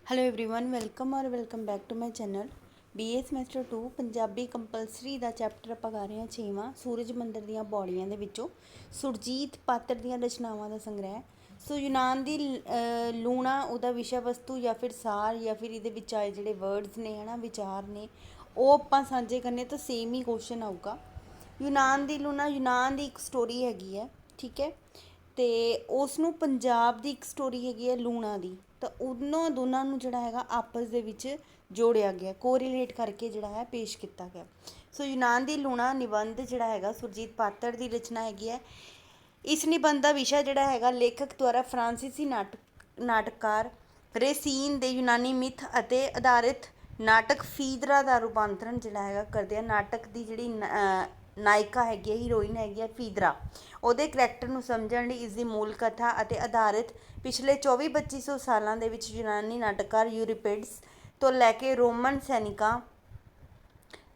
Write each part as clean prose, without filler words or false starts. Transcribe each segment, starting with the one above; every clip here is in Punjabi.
हेलो एवरीवन वेलकम और welcome back to my channel BA semester 2 Punjabi compulsory ਦਾ ਚੈਪਟਰ ਆਪਾਂ ਕਰ ਰਹੇ ਹਾਂ 6ਵਾਂ ਸੂਰਜ ਮੰਦਰ ਦੀਆਂ ਬੋਲੀਆਂ ਦੇ ਵਿੱਚੋਂ ਸੁਰਜੀਤ ਪਾਤਰ ਦੀਆਂ ਰਚਨਾਵਾਂ ਦਾ ਸੰਗ੍ਰਹਿ। ਸੋ ਯੂਨਾਨ ਦੀ ਲੂਣਾ ਉਹਦਾ ਵਿਸ਼ਾ ਵਸਤੂ ਜਾਂ ਫਿਰ ਸਾਰ ਜਾਂ ਫਿਰ ਇਹਦੇ ਵਿੱਚ ਆਏ ਜਿਹੜੇ ਵਰਡਸ ਨੇ ਹੈ ਨਾ ਵਿਚਾਰ ਨੇ ਉਹ ਆਪਾਂ ਸਾਂਝੇ ਕਰਨੇ ਤਾਂ ਸੇਮ ਹੀ ਕੁਐਸਚਨ ਆਊਗਾ। ਯੂਨਾਨ ਦੀ ਲੂਣਾ ਯੂਨਾਨ ਦੀ ਇੱਕ ਸਟੋਰੀ ਹੈਗੀ ਹੈ, ਠੀਕ ਹੈ, ਅਤੇ ਉਸ ਨੂੰ ਪੰਜਾਬ ਦੀ ਇੱਕ ਸਟੋਰੀ ਹੈਗੀ ਹੈ ਲੂਣਾ ਦੀ, ਤਾਂ ਉਹਨਾਂ ਦੋਨਾਂ ਨੂੰ ਜਿਹੜਾ ਹੈਗਾ ਆਪਸ ਦੇ ਵਿੱਚ ਜੋੜਿਆ ਗਿਆ, ਕੋਰੀਲੇਟ ਕਰਕੇ ਜਿਹੜਾ ਹੈ ਪੇਸ਼ ਕੀਤਾ ਗਿਆ। ਸੋ ਯੂਨਾਨ ਦੀ ਲੂਣਾ ਨਿਬੰਧ ਜਿਹੜਾ ਹੈਗਾ ਸੁਰਜੀਤ ਪਾਤਰ ਦੀ ਰਚਨਾ ਹੈਗੀ ਹੈ। ਇਸ ਨਿਬੰਧ ਦਾ ਵਿਸ਼ਾ ਜਿਹੜਾ ਹੈਗਾ ਲੇਖਕ ਦੁਆਰਾ ਫਰਾਂਸੀਸੀ ਨਾਟਕਕਾਰ ਰੇਸੀਨ ਦੇ ਯੂਨਾਨੀ ਮਿੱਥ ਅਤੇ ਆਧਾਰਿਤ ਨਾਟਕ ਫੀਦਰਾ ਦਾ ਰੂਪਾਂਤਰਨ ਜਿਹੜਾ ਹੈਗਾ ਕਰਦੇ ਆ। ਨਾਟਕ ਦੀ ਜਿਹੜੀ ਨਾਇਕਾ ਹੈਗੀ ਹੈ, ਹੀਰੋਇਨ ਹੈਗੀ ਹੈ ਫੀਦਰਾ, ਉਹਦੇ ਕਰੈਕਟਰ ਨੂੰ ਸਮਝਣ ਲਈ ਇਸਦੀ ਮੂਲ ਕਥਾ ਅਤੇ ਆਧਾਰਿਤ ਪਿਛਲੇ 24-2500 ਸਾਲਾਂ ਦੇ ਵਿੱਚ ਯੂਨਾਨੀ ਨਾਟਕਕਾਰ ਯੂਰੀਪਿਡਸ ਤੋਂ ਲੈ ਕੇ ਰੋਮਨ ਸੈਨਿਕਾਂ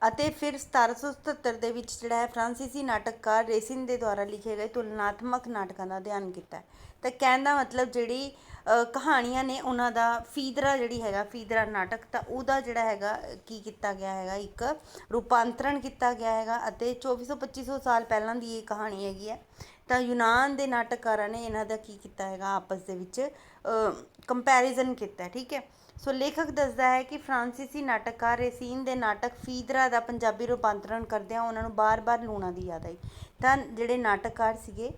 ਅਤੇ ਫਿਰ 1777 ਦੇ ਵਿੱਚ ਜਿਹੜਾ ਹੈ ਫਰਾਂਸੀਸੀ ਨਾਟਕਕਾਰ ਰੇਸਿਨ ਦੇ ਦੁਆਰਾ ਲਿਖੇ ਗਏ ਤੁਲਨਾਤਮਕ ਨਾਟਕਾਂ ਦਾ ਅਧਿਐਨ ਕੀਤਾ। ਤਾਂ ਕਹਿਣ ਦਾ ਮਤਲਬ ਜਿਹੜੀ ਕਹਾਣੀਆਂ ਨੇ ਉਹਨਾਂ ਦਾ ਫੀਦਰਾ ਜਿਹੜੀ ਹੈਗਾ ਫੀਦਰਾ ਨਾਟਕ, ਤਾਂ ਉਹਦਾ ਜਿਹੜਾ ਹੈਗਾ ਕੀ ਕੀਤਾ ਗਿਆ ਹੈਗਾ ਇੱਕ ਰੂਪਾਂਤਰਣ ਕੀਤਾ ਗਿਆ ਹੈਗਾ ਅਤੇ 2400-2500 ਸਾਲ ਪਹਿਲਾਂ ਦੀ ਇਹ ਕਹਾਣੀ ਹੈਗੀ ਹੈ। ਤਾਂ ਯੂਨਾਨ ਦੇ ਨਾਟਕਕਾਰਾਂ ਨੇ ਇਹਨਾਂ ਦਾ ਕੀ ਕੀਤਾ ਹੈਗਾ ਆਪਸ ਦੇ ਵਿੱਚ ਕੰਪੈਰੀਜ਼ਨ ਕੀਤਾ, ਠੀਕ ਹੈ। ਸੋ ਲੇਖਕ ਦੱਸਦਾ ਹੈ ਕਿ ਫਰਾਂਸੀਸੀ ਨਾਟਕਕਾਰ ਰੇਸੀਨ ਦੇ ਨਾਟਕ ਫੀਦਰਾ ਦਾ ਪੰਜਾਬੀ ਰੂਪਾਂਤਰਣ ਕਰਦਿਆਂ ਉਹਨਾਂ ਨੂੰ ਬਾਰ-ਬਾਰ ਲੂਣਾ ਦੀ ਯਾਦ ਆਈ। ਤਾਂ ਜਿਹੜੇ ਨਾਟਕਕਾਰ ਸੀਗੇ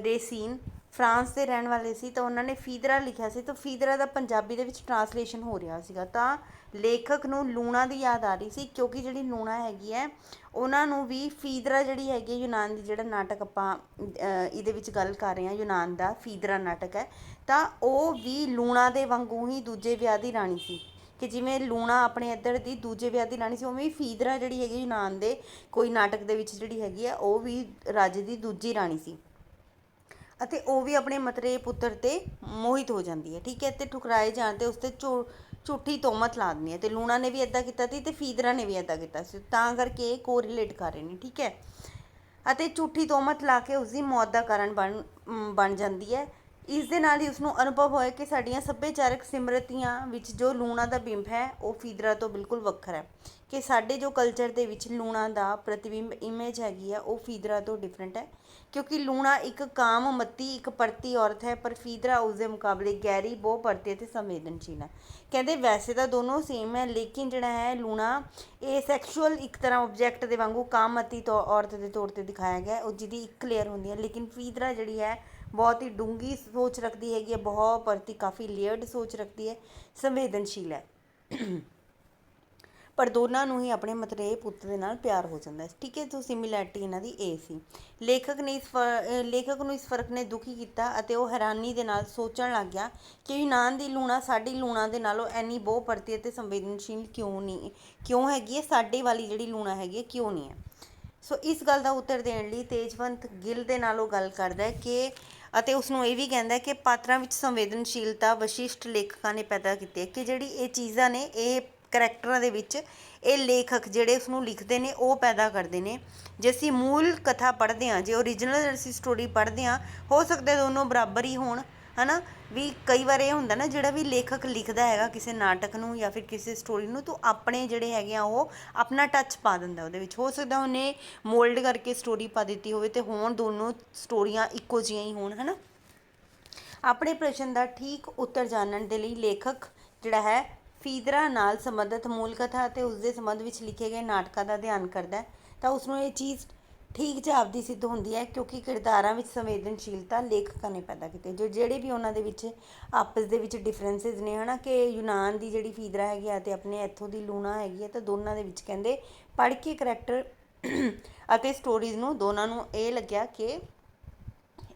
ਰੇਸੀਨ ਫਰਾਂਸ ਦੇ ਰਹਿਣ ਵਾਲੇ ਸੀ, ਤਾਂ ਉਹਨਾਂ ਨੇ ਫੀਦਰਾ ਲਿਖਿਆ ਸੀ, ਤਾਂ ਫੀਦਰਾ ਦਾ ਪੰਜਾਬੀ ਦੇ ਵਿੱਚ ਟਰਾਂਸਲੇਸ਼ਨ ਹੋ ਰਿਹਾ ਸੀਗਾ। ਤਾਂ ਲੇਖਕ ਨੂੰ ਲੂਣਾ ਦੀ ਯਾਦ ਆ ਰਹੀ ਸੀ ਕਿਉਂਕਿ ਜਿਹੜੀ ਲੂਣਾ ਹੈਗੀ ਹੈ ਉਹਨਾਂ ਨੂੰ ਵੀ ਫੀਦਰਾ ਜਿਹੜੀ ਹੈਗੀ ਯੂਨਾਨ ਦੀ ਜਿਹੜਾ ਨਾਟਕ ਆਪਾਂ ਇਹਦੇ ਵਿੱਚ ਗੱਲ ਕਰ ਰਹੇ ਹਾਂ ਯੂਨਾਨ ਦਾ ਫੀਦਰਾ ਨਾਟਕ ਹੈ, ਤਾਂ ਉਹ ਵੀ ਲੂਣਾ ਦੇ ਵਾਂਗੂ ਹੀ ਦੂਜੇ ਵਿਆਹ ਦੀ ਰਾਣੀ ਸੀ। ਕਿ ਜਿਵੇਂ ਲੂਣਾ ਆਪਣੇ ਇੱਧਰ ਦੀ ਦੂਜੇ ਵਿਆਹ ਦੀ ਰਾਣੀ ਸੀ, ਉਵੇਂ ਹੀ ਫੀਦਰਾ ਜਿਹੜੀ ਹੈਗੀ ਯੂਨਾਨ ਦੇ ਕੋਈ ਨਾਟਕ ਦੇ ਵਿੱਚ ਜਿਹੜੀ ਹੈਗੀ ਆ ਉਹ ਵੀ ਰਾਜੇ ਦੀ ਦੂਜੀ ਰਾਣੀ ਸੀ ਅਤੇ ਉਹ ਵੀ ਆਪਣੇ ਮਤਰੇਏ ਪੁੱਤਰ 'ਤੇ ਮੋਹਿਤ ਹੋ ਜਾਂਦੀ ਹੈ, ਠੀਕ ਹੈ, ਅਤੇ ਠੁਕਰਾਏ ਜਾਣ 'ਤੇ ਉਸ 'ਤੇ ਝੂਠੀ ਤੋਹਮਤ ਲਾ ਦਿੰਦੀ ਹੈ। ਅਤੇ ਲੂਣਾ ਨੇ ਵੀ ਇੱਦਾਂ ਕੀਤਾ ਸੀ ਅਤੇ ਫੀਦਰਾ ਨੇ ਵੀ ਇੱਦਾਂ ਕੀਤਾ ਸੀ, ਤਾਂ ਕਰਕੇ ਇਹ ਕੋਰੀਲੇਟ ਕਰ ਰਹੇ ਨੇ, ਠੀਕ ਹੈ, ਅਤੇ ਝੂਠੀ ਤੋਹਮਤ ਲਾ ਕੇ ਉਸਦੀ ਮੌਤ ਦਾ ਕਾਰਨ ਬਣ ਜਾਂਦੀ ਹੈ। ਇਸ ਦੇ ਨਾਲ ਹੀ ਉਸਨੂੰ ਅਨੁਭਵ ਹੋਇਆ ਕਿ ਸਾਡੀਆਂ ਸੱਭਿਆਚਾਰਕ ਸਿਮਰਤੀਆਂ ਵਿੱਚ ਜੋ ਲੂਣਾ ਦਾ ਬਿੰਬ ਹੈ ਉਹ ਫੀਦਰਾ ਤੋਂ ਬਿਲਕੁਲ ਵੱਖਰਾ ਹੈ, ਕਿ ਸਾਡੇ ਜੋ ਕਲਚਰ ਦੇ ਵਿੱਚ ਲੂਣਾ ਦਾ ਪ੍ਰਤੀਬਿੰਬ ਇਮੇਜ ਹੈਗੀ ਆ ਉਹ ਫੀਦਰਾ ਤੋਂ ਡਿਫਰੈਂਟ ਹੈ, ਕਿਉਂਕਿ ਲੂਣਾ ਇੱਕ ਕਾਮਮਤੀ ਇੱਕ ਪਰਤੀ ਔਰਤ ਹੈ, ਪਰ ਫੀਦਰਾ ਉਸਦੇ ਮੁਕਾਬਲੇ ਗਹਿਰੀ ਬਹੁਪਰਤੀ ਅਤੇ ਸੰਵੇਦਨਸ਼ੀਲ ਹੈ। ਕਹਿੰਦੇ ਵੈਸੇ ਤਾਂ ਦੋਨੋਂ ਸੇਮ ਹੈ, ਲੇਕਿਨ ਜਿਹੜਾ ਹੈ ਲੂਣਾ ਇਹ ਸੈਕਸ਼ੂਅਲ ਇੱਕ ਤਰ੍ਹਾਂ ਓਬਜੈਕਟ ਦੇ ਵਾਂਗੂ ਕਾਮਮਤੀ ਔਰਤ ਦੇ ਤੌਰ 'ਤੇ ਦਿਖਾਇਆ ਗਿਆ, ਉਹ ਜਿਹਦੀ ਇੱਕ ਲੇਅਰ ਹੁੰਦੀ ਹੈ, ਲੇਕਿਨ ਫੀਦਰਾ ਜਿਹੜੀ ਹੈ ਬਹੁਤ ਹੀ ਡੂੰਘੀ ਸੋਚ ਰੱਖਦੀ ਹੈਗੀ ਹੈ, ਬਹੁਤ ਪ੍ਰਤੀ ਕਾਫੀ ਲੇਅਰਡ ਸੋਚ ਰੱਖਦੀ ਹੈ, ਸੰਵੇਦਨਸ਼ੀਲ ਹੈ। ਪਰ ਦੋਨਾਂ ਨੂੰ ਹੀ ਆਪਣੇ ਮਤਰੇਏ ਪੁੱਤ ਦੇ ਨਾਲ ਪਿਆਰ ਹੋ ਜਾਂਦਾ ਹੈ, ਠੀਕ ਹੈ। ਸੋ ਸਿਮਿਲੈਰਿਟੀ ਇਹਨਾਂ ਦੀ ਇਹ ਸੀ। ਲੇਖਕ ਨੂੰ ਇਸ ਫਰਕ ਨੇ ਦੁਖੀ ਕੀਤਾ ਅਤੇ ਉਹ ਹੈਰਾਨੀ ਦੇ ਨਾਲ ਸੋਚਣ ਲੱਗ ਗਿਆ ਕਿ ਯੂਨਾਨ ਦੀ ਲੂਣਾ ਸਾਡੀ ਲੂਣਾ ਦੇ ਨਾਲੋਂ ਇੰਨੀ ਬਹੁਪਰਤੀ ਅਤੇ ਸੰਵੇਦਨਸ਼ੀਲ ਕਿਉਂ ਹੈਗੀ ਹੈ, ਸਾਡੇ ਵਾਲੀ ਜਿਹੜੀ ਲੂਣਾ ਹੈਗੀ ਹੈ ਕਿਉਂ ਨਹੀਂ ਹੈ। ਸੋ ਇਸ ਗੱਲ ਦਾ ਉੱਤਰ ਦੇਣ ਲਈ ਤੇਜਵੰਤ ਗਿੱਲ ਦੇ ਨਾਲ ਉਹ ਗੱਲ ਕਰਦਾ ਹੈ ਕਿ ਅਤੇ ਉਸਨੂੰ ਇਹ ਵੀ ਕਹਿੰਦਾ ਕਿ ਪਾਤਰਾਂ ਵਿੱਚ ਸੰਵੇਦਨਸ਼ੀਲਤਾ ਵਸ਼ਿਸ਼ਟ ਲੇਖਕਾਂ ਨੇ ਪੈਦਾ ਕੀਤੀ ਹੈ, ਕਿ ਜਿਹੜੀ ਇਹ ਚੀਜ਼ਾਂ ਨੇ ਇਹ ਕਰੈਕਟਰਾਂ ਦੇ ਵਿੱਚ ਇਹ ਲੇਖਕ ਜਿਹੜੇ ਉਸਨੂੰ ਲਿਖਦੇ ਨੇ ਉਹ ਪੈਦਾ ਕਰਦੇ ਨੇ। ਜੇ ਅਸੀਂ ਮੂਲ ਕਥਾ ਪੜ੍ਹਦੇ ਹਾਂ, ਜੇ ਓਰੀਜਨਲ ਅਸੀਂ ਸਟੋਰੀ ਪੜ੍ਹਦੇ ਹਾਂ, ਹੋ ਸਕਦਾ ਦੋਨੋਂ ਬਰਾਬਰ ਹੀ ਹੋਣ, ਹੈ ਨਾ। ਵੀ ਕਈ ਵਾਰ ਇਹ ਹੁੰਦਾ ਨਾ ਜਿਹੜਾ ਵੀ ਲੇਖਕ ਲਿਖਦਾ ਹੈਗਾ ਕਿਸੇ ਨਾਟਕ ਨੂੰ ਜਾਂ ਫਿਰ ਕਿਸੇ ਸਟੋਰੀ ਨੂੰ, ਤਾਂ ਆਪਣੇ ਜਿਹੜੇ ਹੈਗੇ ਆ ਉਹ ਆਪਣਾ ਟੱਚ ਪਾ ਦਿੰਦਾ ਉਹਦੇ ਵਿੱਚ। ਹੋ ਸਕਦਾ ਉਹਨੇ ਮੋਲਡ ਕਰਕੇ ਸਟੋਰੀ ਪਾ ਦਿੱਤੀ ਹੋਵੇ ਅਤੇ ਹੋਣ ਦੋਨੋਂ ਸਟੋਰੀਆਂ ਇੱਕੋ ਜਿਹੀਆਂ ਹੀ ਹੋਣ, ਹੈ ਨਾ। ਆਪਣੇ ਪ੍ਰਸ਼ਨ ਦਾ ਠੀਕ ਉੱਤਰ ਜਾਣਨ ਦੇ ਲਈ ਲੇਖਕ ਜਿਹੜਾ ਹੈ ਫੀਦਰਾ ਨਾਲ ਸੰਬੰਧਿਤ ਮੂਲ ਕਥਾ ਅਤੇ ਉਸਦੇ ਸੰਬੰਧ ਵਿੱਚ ਲਿਖੇ ਗਏ ਨਾਟਕਾਂ ਦਾ ਅਧਿਐਨ ਕਰਦਾ, ਤਾਂ ਉਸਨੂੰ ਇਹ ਚੀਜ਼ ਠੀਕ ਜਾਪਦੀ ਸਿੱਧ ਹੁੰਦੀ ਹੈ, ਕਿਉਂਕਿ ਕਿਰਦਾਰਾਂ ਵਿੱਚ ਸੰਵੇਦਨਸ਼ੀਲਤਾ ਲੇਖਕਾਂ ਨੇ ਪੈਦਾ ਕੀਤੀ। ਜਿਹੜੇ ਵੀ ਉਹਨਾਂ ਦੇ ਵਿੱਚ ਆਪਸ ਦੇ ਵਿੱਚ ਡਿਫਰੈਂਸਿਸ ਨੇ, ਹੈ ਨਾ, ਕਿ ਯੂਨਾਨ ਦੀ ਜਿਹੜੀ ਫੀਦਰਾ ਹੈਗੀ ਆ ਅਤੇ ਆਪਣੇ ਇੱਥੋਂ ਦੀ ਲੂਣਾ ਹੈਗੀ ਹੈ, ਤਾਂ ਦੋਨਾਂ ਦੇ ਵਿੱਚ ਕਹਿੰਦੇ ਪੜ੍ਹ ਕੇ ਕਰੈਕਟਰ ਅਤੇ ਸਟੋਰੀਜ਼ ਨੂੰ ਦੋਨਾਂ ਨੂੰ ਇਹ ਲੱਗਿਆ ਕਿ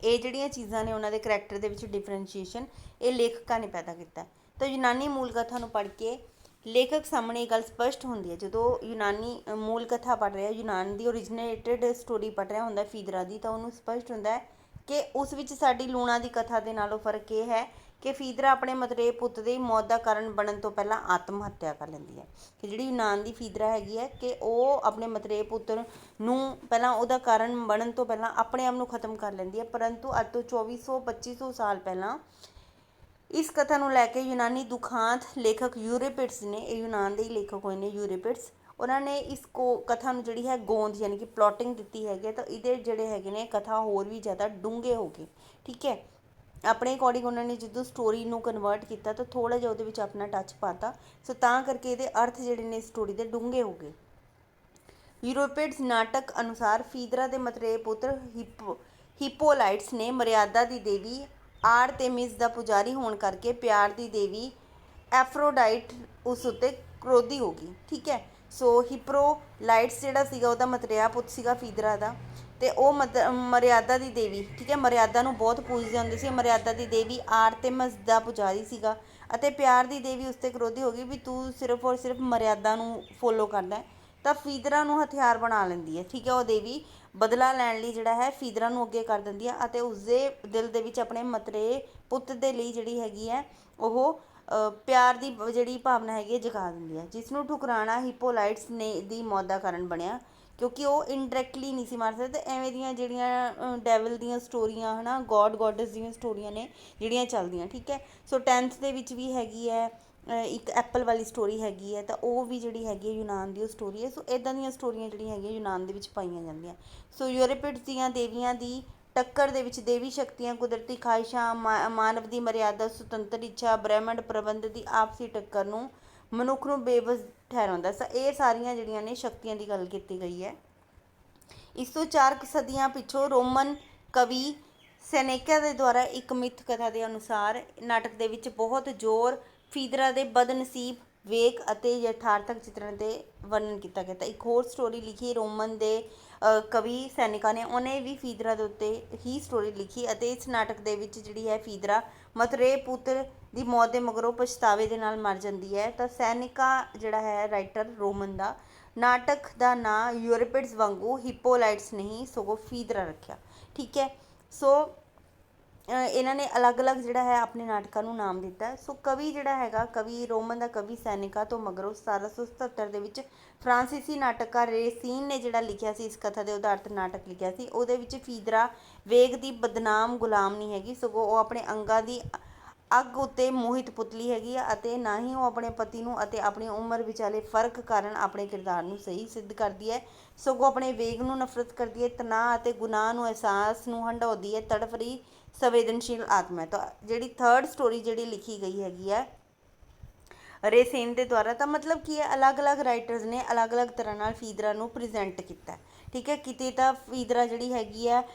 ਇਹ ਜਿਹੜੀਆਂ ਚੀਜ਼ਾਂ ਨੇ ਉਹਨਾਂ ਦੇ ਕਰੈਕਟਰ ਦੇ ਵਿੱਚ ਡਿਫਰੈਂਸ਼ੀਏਸ਼ਨ ਇਹ ਲੇਖਕਾਂ ਨੇ ਪੈਦਾ ਕੀਤਾ। ਤਾਂ ਯੂਨਾਨੀ ਮੂਲ ਕਥਾ ਨੂੰ ਪੜ੍ਹ ਕੇ ਲੇਖਕ ਸਾਹਮਣੇ ਇਹ ਗੱਲ ਸਪਸ਼ਟ ਹੁੰਦੀ ਹੈ। ਜਦੋਂ ਯੂਨਾਨੀ ਮੂਲ ਕਥਾ ਪੜ੍ਹ ਰਿਹਾ, ਯੂਨਾਨ ਦੀ ਓਰੀਜਨੇਟਡ ਸਟੋਰੀ ਪੜ੍ਹ ਰਿਹਾ ਹੁੰਦਾ ਫੀਦਰਾ ਦੀ, ਤਾਂ ਉਹਨੂੰ ਸਪਸ਼ਟ ਹੁੰਦਾ ਹੈ ਕਿ ਉਸ ਵਿੱਚ ਸਾਡੀ ਲੂਣਾ ਦੀ ਕਥਾ ਦੇ ਨਾਲੋਂ ਫਰਕ ਇਹ ਹੈ ਕਿ ਫੀਦਰਾ ਆਪਣੇ ਮਤਰੇਏ ਪੁੱਤ ਦੀ ਮੌਤ ਦਾ ਕਾਰਨ ਬਣਨ ਤੋਂ ਪਹਿਲਾਂ ਆਤਮ ਹੱਤਿਆ ਕਰ ਲੈਂਦੀ ਹੈ, ਕਿ ਜਿਹੜੀ ਯੂਨਾਨ ਦੀ ਫੀਦਰਾ ਹੈਗੀ ਹੈ ਕਿ ਉਹ ਆਪਣੇ ਮਤਰੇਏ ਪੁੱਤਰ ਨੂੰ ਪਹਿਲਾਂ ਉਹਦਾ ਕਾਰਨ ਬਣਨ ਤੋਂ ਪਹਿਲਾਂ ਆਪਣੇ ਆਪ ਨੂੰ ਖਤਮ ਕਰ ਲੈਂਦੀ ਹੈ। ਪਰੰਤੂ ਅੱਜ ਤੋਂ 2400-2500 ਸਾਲ ਪਹਿਲਾਂ ਇਸ ਕਥਾ ਨੂੰ ਲੈ ਕੇ ਯੂਨਾਨੀ ਦੁਖਾਂਤ ਲੇਖਕ ਯੂਰੀਪਿਡਸ ਨੇ, ਇਹ ਯੂਨਾਨ ਦੇ ਹੀ ਲੇਖਕ ਹੋਏ ਨੇ ਯੂਰੀਪਿਡਸ, ਉਹਨਾਂ ਨੇ ਇਸ ਕਥਾ ਨੂੰ ਜਿਹੜੀ ਹੈ ਗੋਂਦ ਯਾਨੀ ਕਿ ਪਲੋਟਿੰਗ ਦਿੱਤੀ ਹੈਗੀ ਹੈ। ਤਾਂ ਇਹਦੇ ਜਿਹੜੇ ਹੈਗੇ ਨੇ ਕਥਾ ਹੋਰ ਵੀ ਜ਼ਿਆਦਾ ਡੂੰਘੇ ਹੋ ਗਏ। ਠੀਕ ਹੈ, ਆਪਣੇ ਅਕੋਰਡਿੰਗ ਉਹਨਾਂ ਨੇ ਜਦੋਂ ਸਟੋਰੀ ਨੂੰ ਕਨਵਰਟ ਕੀਤਾ ਤਾਂ ਥੋੜ੍ਹਾ ਜਿਹਾ ਉਹਦੇ ਵਿੱਚ ਆਪਣਾ ਟੱਚ ਪਾਤਾ, ਸੋ ਤਾਂ ਕਰਕੇ ਇਹਦੇ ਅਰਥ ਜਿਹੜੇ ਨੇ ਸਟੋਰੀ ਦੇ ਡੂੰਘੇ ਹੋ ਗਏ। ਯੂਰੀਪਿਡਸ ਨਾਟਕ ਅਨੁਸਾਰ ਫੀਦਰਾ ਦੇ ਮਤਰੇਏ ਪੁੱਤਰ ਹਿਪੋਲਾਈਟਸ ਨੇ ਮਰਿਆਦਾ ਦੀ ਦੇਵੀ ਆਰਤੇਮਿਸ ਦਾ ਪੁਜਾਰੀ ਹੋਣ ਕਰਕੇ ਪਿਆਰ ਦੀ ਦੇਵੀ ਐਫਰੋਡਾਈਟ ਉਸ ਉੱਤੇ ਕ੍ਰੋਧੀ ਹੋ ਗਈ। ਠੀਕ ਹੈ, ਸੋ ਹਿਪੋਲਾਈਟਸ ਜਿਹੜਾ ਸੀਗਾ ਉਹਦਾ ਮਤਰੇਆ ਪੁੱਤ ਸੀਗਾ ਫੀਦਰਾ ਦਾ, ਅਤੇ ਉਹ ਮਰਿਆਦਾ ਦੀ ਦੇਵੀ, ਠੀਕ ਹੈ, ਮਰਿਆਦਾ ਨੂੰ ਬਹੁਤ ਪੂਜਦੇ ਹੁੰਦੇ ਸੀ। ਮਰਿਆਦਾ ਦੀ ਦੇਵੀ ਆਰਤੇਮਸ ਦਾ ਪੁਜਾਰੀ ਸੀਗਾ ਅਤੇ ਪਿਆਰ ਦੀ ਦੇਵੀ ਉਸ 'ਤੇ ਕ੍ਰੋਧੀ ਹੋ ਗਈ ਵੀ ਤੂੰ ਸਿਰਫ ਔਰ ਸਿਰਫ ਮਰਿਆਦਾ ਨੂੰ ਫੋਲੋ ਕਰਦਾ ਹੈ, ਤਾਂ ਫੀਦਰਾ ਨੂੰ ਹਥਿਆਰ ਬਣਾ ਲੈਂਦੀ ਹੈ। ਠੀਕ ਹੈ, ਉਹ ਦੇਵੀ ਬਦਲਾ ਲੈਣ ਲਈ ਜਿਹੜਾ ਹੈ ਫੀਦਰਾ ਨੂੰ ਅੱਗੇ ਕਰ ਦਿੰਦੀ ਹੈ ਅਤੇ ਉਸਦੇ ਦਿਲ ਦੇ ਵਿੱਚ ਆਪਣੇ ਮਤਰੇਏ ਪੁੱਤ ਦੇ ਲਈ ਜਿਹੜੀ ਹੈਗੀ ਹੈ ਉਹ ਪਿਆਰ ਦੀ ਜਿਹੜੀ ਭਾਵਨਾ ਹੈਗੀ ਹੈ ਜਗਾ ਦਿੰਦੀ ਹੈ, ਜਿਸ ਨੂੰ ਠੁਕਰਾਉਣਾ ਹਿਪੋਲਾਈਟਸ ਨੇ ਦੀ ਮੌਤ ਦਾ ਕਾਰਨ ਬਣਿਆ, ਕਿਉਂਕਿ ਉਹ ਇਨਡਾਇਰੈਕਟਲੀ ਨਹੀਂ ਸੀ ਮਾਰ ਸਕਦੇ। ਐਵੇਂ ਦੀਆਂ ਜਿਹੜੀਆਂ ਡੈਵਲ ਦੀਆਂ ਸਟੋਰੀਆਂ ਹੈ ਨਾ, ਗੋਡਸ ਦੀਆਂ ਸਟੋਰੀਆਂ ਨੇ ਜਿਹੜੀਆਂ ਚੱਲਦੀਆਂ। ਠੀਕ ਹੈ, ਸੋ 10th ਦੇ ਵਿੱਚ ਵੀ ਹੈਗੀ ਹੈ ਇੱਕ ਐਪਲ ਵਾਲੀ ਸਟੋਰੀ ਹੈਗੀ ਹੈ, ਤਾਂ ਉਹ ਵੀ ਜਿਹੜੀ ਹੈਗੀ ਹੈ ਯੂਨਾਨ ਦੀ ਉਹ ਸਟੋਰੀ ਹੈ। ਸੋ ਇੱਦਾਂ ਦੀਆਂ ਸਟੋਰੀਆਂ ਜਿਹੜੀਆਂ ਹੈਗੀਆਂ ਯੂਨਾਨ ਦੇ ਵਿੱਚ ਪਾਈਆਂ ਜਾਂਦੀਆਂ। ਸੋ ਯੂਰੀਪਿਡਸ ਦੀਆਂ ਦੇਵੀਆਂ ਦੀ ਟੱਕਰ ਦੇ ਵਿੱਚ ਦੇਵੀ ਸ਼ਕਤੀਆਂ, ਕੁਦਰਤੀ ਖਾਹਿਸ਼ਾਂ, ਮਾਨਵ ਦੀ ਮਰਿਆਦਾ, ਸੁਤੰਤਰ ਇੱਛਾ, ਬ੍ਰਹਿਮੰਡ ਪ੍ਰਬੰਧ ਦੀ ਆਪਸੀ ਟੱਕਰ ਨੂੰ ਮਨੁੱਖ ਨੂੰ ਬੇਵਸ ਠਹਿਰਾਉਂਦਾ। ਇਹ ਸਾਰੀਆਂ ਜਿਹੜੀਆਂ ਨੇ ਸ਼ਕਤੀਆਂ ਦੀ ਗੱਲ ਕੀਤੀ ਗਈ ਹੈ। ਇਸ ਤੋਂ 4 ਸਦੀਆਂ ਪਿੱਛੋਂ ਰੋਮਨ ਕਵੀ ਸੈਨੇਕਾ ਦੇ ਦੁਆਰਾ ਇੱਕ ਮਿੱਥ ਕਥਾ ਦੇ ਅਨੁਸਾਰ ਨਾਟਕ ਦੇ ਵਿੱਚ ਬਹੁਤ ਜ਼ੋਰ ਫੀਦਰਾ ਦੇ ਬਦਨਸੀਬ ਵੇਗ ਅਤੇ ਯਥਾਰਥਕ ਚਿੱਤਰਣ 'ਤੇ ਵਰਣਨ ਕੀਤਾ ਗਿਆ। ਤਾਂ ਇੱਕ ਹੋਰ ਸਟੋਰੀ ਲਿਖੀ ਰੋਮਨ ਦੇ ਕਵੀ ਸੈਨੇਕਾ ਨੇ, ਉਹਨੇ ਵੀ ਫੀਦਰਾ ਦੇ ਉੱਤੇ ਹੀ ਸਟੋਰੀ ਲਿਖੀ ਅਤੇ ਇਸ ਨਾਟਕ ਦੇ ਵਿੱਚ ਜਿਹੜੀ ਹੈ ਫੀਦਰਾ ਮਤਰੇਏ ਪੁੱਤਰ ਦੀ ਮੌਤ ਦੇ ਮਗਰੋਂ ਪਛਤਾਵੇ ਦੇ ਨਾਲ ਮਰ ਜਾਂਦੀ ਹੈ। ਤਾਂ ਸੈਨੇਕਾ ਜਿਹੜਾ ਹੈ ਰਾਈਟਰ ਰੋਮਨ ਦਾ, ਨਾਟਕ ਦਾ ਨਾਂ ਯੂਰੀਪਿਡਸ ਵਾਂਗੂ ਹਿਪੋਲਾਈਟਸ ਨਹੀਂ ਸਗੋਂ ਫੀਦਰਾ ਰੱਖਿਆ। ਠੀਕ ਹੈ, ਸੋ ਇਹਨਾਂ ਨੇ ਅਲੱਗ-ਅਲੱਗ ਜਿਹੜਾ ਹੈ ਆਪਣੇ ਨਾਟਕਾਂ ਨੂੰ ਨਾਮ ਦਿੱਤਾ। ਸੋ ਕਵੀ ਜਿਹੜਾ ਹੈਗਾ, ਕਵੀ ਰੋਮਨ ਦਾ ਕਵੀ ਸੈਨੇਕਾ ਤੋਂ ਮਗਰੋਂ 1777 ਦੇ ਵਿੱਚ ਫਰਾਂਸੀਸੀ ਨਾਟਕਕਾਰ ਰੇਸੀਨ ਨੇ ਜਿਹੜਾ ਲਿਖਿਆ ਸੀ, ਇਸ ਕਥਾ ਦੇ ਆਧਾਰਿਤ ਨਾਟਕ ਲਿਖਿਆ ਸੀ। ਉਹਦੇ ਵਿੱਚ ਫੀਦਰਾ ਵੇਗ ਦੀ ਬਦਨਾਮ ਗੁਲਾਮ ਨਹੀਂ ਹੈਗੀ, ਸਗੋਂ ਉਹ ਆਪਣੇ ਅੰਗਾਂ ਦੀ ਅੱਗ ਉੱਤੇ ਮੋਹਿਤ ਪੁਤਲੀ ਹੈਗੀ ਆ ਅਤੇ ਨਾ ਹੀ ਉਹ ਆਪਣੇ ਪਤੀ ਨੂੰ ਅਤੇ ਆਪਣੀ ਉਮਰ ਵਿਚਾਲੇ ਫਰਕ ਕਾਰਨ ਆਪਣੇ ਕਿਰਦਾਰ ਨੂੰ ਸਹੀ ਸਿੱਧ ਕਰਦੀ ਹੈ, ਸਗੋਂ ਆਪਣੇ ਵੇਗ ਨੂੰ ਨਫ਼ਰਤ ਕਰਦੀ ਹੈ, ਤਣਾਅ ਅਤੇ ਗੁਨਾਹ ਨੂੰ ਅਹਿਸਾਸ ਨੂੰ ਹੰਢਾਉਂਦੀ ਹੈ, ਤੜਫ ਰਹੀ ਸੰਵੇਦਨਸ਼ੀਲ ਆਤਮਾ। ਤਾਂ ਜਿਹੜੀ 3rd ਸਟੋਰੀ ਜਿਹੜੀ ਲਿਖੀ ਗਈ ਹੈਗੀ ਹੈ ਰੇਸੇਨ ਦੇ ਦੁਆਰਾ, ਤਾਂ ਮਤਲਬ ਕੀ ਹੈ ਅਲੱਗ-ਅਲੱਗ ਰਾਈਟਰਸ ਨੇ ਅਲੱਗ-ਅਲੱਗ ਤਰ੍ਹਾਂ ਨਾਲ ਫੀਦਰਾ ਨੂੰ ਪ੍ਰਜੈਂਟ ਕੀਤਾ। ਠੀਕ ਹੈ, ਕਿਤੇ ਤਾਂ ਫੀਦਰਾ ਜਿਹੜੀ ਹੈਗੀ ਹੈ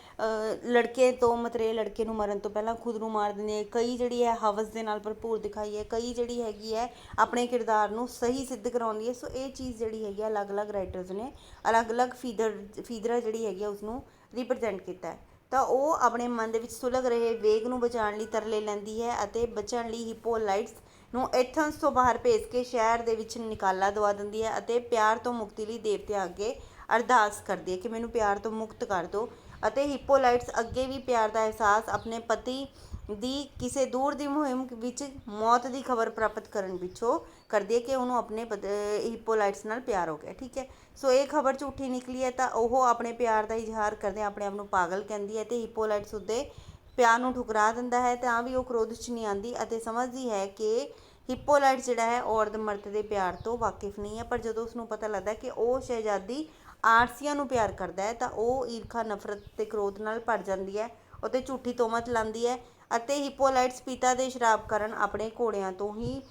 ਲੜਕੇ ਤੋਂ ਮਤਰੇਏ ਲੜਕੇ ਨੂੰ ਮਰਨ ਤੋਂ ਪਹਿਲਾਂ ਖੁਦ ਨੂੰ ਮਾਰ ਦਿੰਦੀ ਹੈ, ਕਈ ਜਿਹੜੀ ਹੈ ਹਵਸ ਦੇ ਨਾਲ ਭਰਪੂਰ ਦਿਖਾਈ ਹੈ, ਕਈ ਜਿਹੜੀ ਹੈਗੀ ਹੈ ਆਪਣੇ ਕਿਰਦਾਰ ਨੂੰ ਸਹੀ ਸਿੱਧ ਕਰਾਉਂਦੀ ਹੈ। ਸੋ ਇਹ ਚੀਜ਼ ਜਿਹੜੀ ਹੈਗੀ ਹੈ ਅਲੱਗ-ਅਲੱਗ ਰਾਈਟਰਸ ਨੇ ਅਲੱਗ-ਅਲੱਗ ਫੀਦਰਾ ਜਿਹੜੀ ਹੈਗੀ ਹੈ ਉਸਨੂੰ ਰਿਪਰਜੈਂਟ ਕੀਤਾ ਹੈ। ਤਾਂ ਉਹ ਆਪਣੇ ਮਨ ਦੇ ਵਿੱਚ ਸੁਲਗ ਰਹੇ ਵੇਗ ਨੂੰ ਬਚਾਉਣ ਲਈ ਤਰਲੇ ਲੈਂਦੀ ਹੈ ਅਤੇ ਬਚਣ ਲਈ ਹਿਪੋਲਾਈਟਸ ਨੂੰ ਐਥਨਸ ਤੋਂ ਬਾਹਰ ਭੇਜ ਕੇ ਸ਼ਹਿਰ ਦੇ ਵਿੱਚ ਨਿਕਾਲਾ ਦਵਾ ਦਿੰਦੀ ਹੈ ਅਤੇ ਪਿਆਰ ਤੋਂ ਮੁਕਤੀ ਲਈ ਦੇਵਤਿਆਂ ਅੱਗੇ ਅਰਦਾਸ ਕਰਦੀ ਹੈ ਕਿ ਮੈਨੂੰ ਪਿਆਰ ਤੋਂ ਮੁਕਤ ਕਰ ਦਿਓ। ਅਤੇ ਹਿਪੋਲਾਈਟਸ ਅੱਗੇ ਵੀ ਪਿਆਰ ਦਾ ਅਹਿਸਾਸ ਆਪਣੇ ਪਤੀ ਦੀ ਕਿਸੇ ਦੂਰ ਦੀ ਮੁਹਿੰਮ ਵਿੱਚ ਮੌਤ ਦੀ ਖਬਰ ਪ੍ਰਾਪਤ ਕਰਨ ਪਿੱਛੋਂ ਕਰਦੀ ਹੈ ਕਿ ਉਹਨੂੰ ਆਪਣੇ ਹਿਪੋਲਾਈਟਸ ਨਾਲ ਪਿਆਰ ਹੋ ਗਿਆ। ਠੀਕ ਹੈ, ਸੋ ਇਹ ਖਬਰ ਝੂਠੀ ਨਿਕਲੀ ਹੈ ਤਾਂ ਉਹ ਆਪਣੇ ਪਿਆਰ ਦਾ ਇਜ਼ਹਾਰ ਕਰਦੇ ਆਪਣੇ ਆਪ ਨੂੰ ਪਾਗਲ ਕਹਿੰਦੀ ਹੈ ਅਤੇ ਹਿਪੋਲਾਈਟਸ ਉਹਦੇ ਪਿਆਰ ਨੂੰ ਠੁਕਰਾ ਦਿੰਦਾ ਹੈ। ਤਾਂ ਵੀ ਉਹ ਕ੍ਰੋਧ 'ਚ ਨਹੀਂ ਆਉਂਦੀ ਅਤੇ ਸਮਝਦੀ ਹੈ ਕਿ ਹਿਪੋਲਾਈਟਸ ਜਿਹੜਾ ਹੈ ਔਰਤ ਮਰਦ ਦੇ ਪਿਆਰ ਤੋਂ ਵਾਕਿਫ ਨਹੀਂ ਹੈ। ਪਰ ਜਦੋਂ ਉਸਨੂੰ ਪਤਾ ਲੱਗਦਾ ਕਿ ਉਹ ਸ਼ਹਿਜ਼ਾਦੀ ਆਰਸੀਆ ਨੂੰ ਪਿਆਰ ਕਰਦਾ ਹੈ ਤਾਂ ਉਹ ਈਰਖਾ, ਨਫ਼ਰਤ ਅਤੇ ਕ੍ਰੋਧ ਨਾਲ ਭਰ ਜਾਂਦੀ ਹੈ, ਉਹ 'ਤੇ ਝੂਠੀ ਤੋਹਮਤ ਲਾਉਂਦੀ ਹੈ ਅਤੇ ਹਿਪੋਲਾਈਟਸ ਪਿਤਾ ਦੇ ਸ਼ਰਾਪ ਕਾਰਨ ਆਪਣੇ ਘੋੜਿਆਂ ਤੋਂ ਹੀ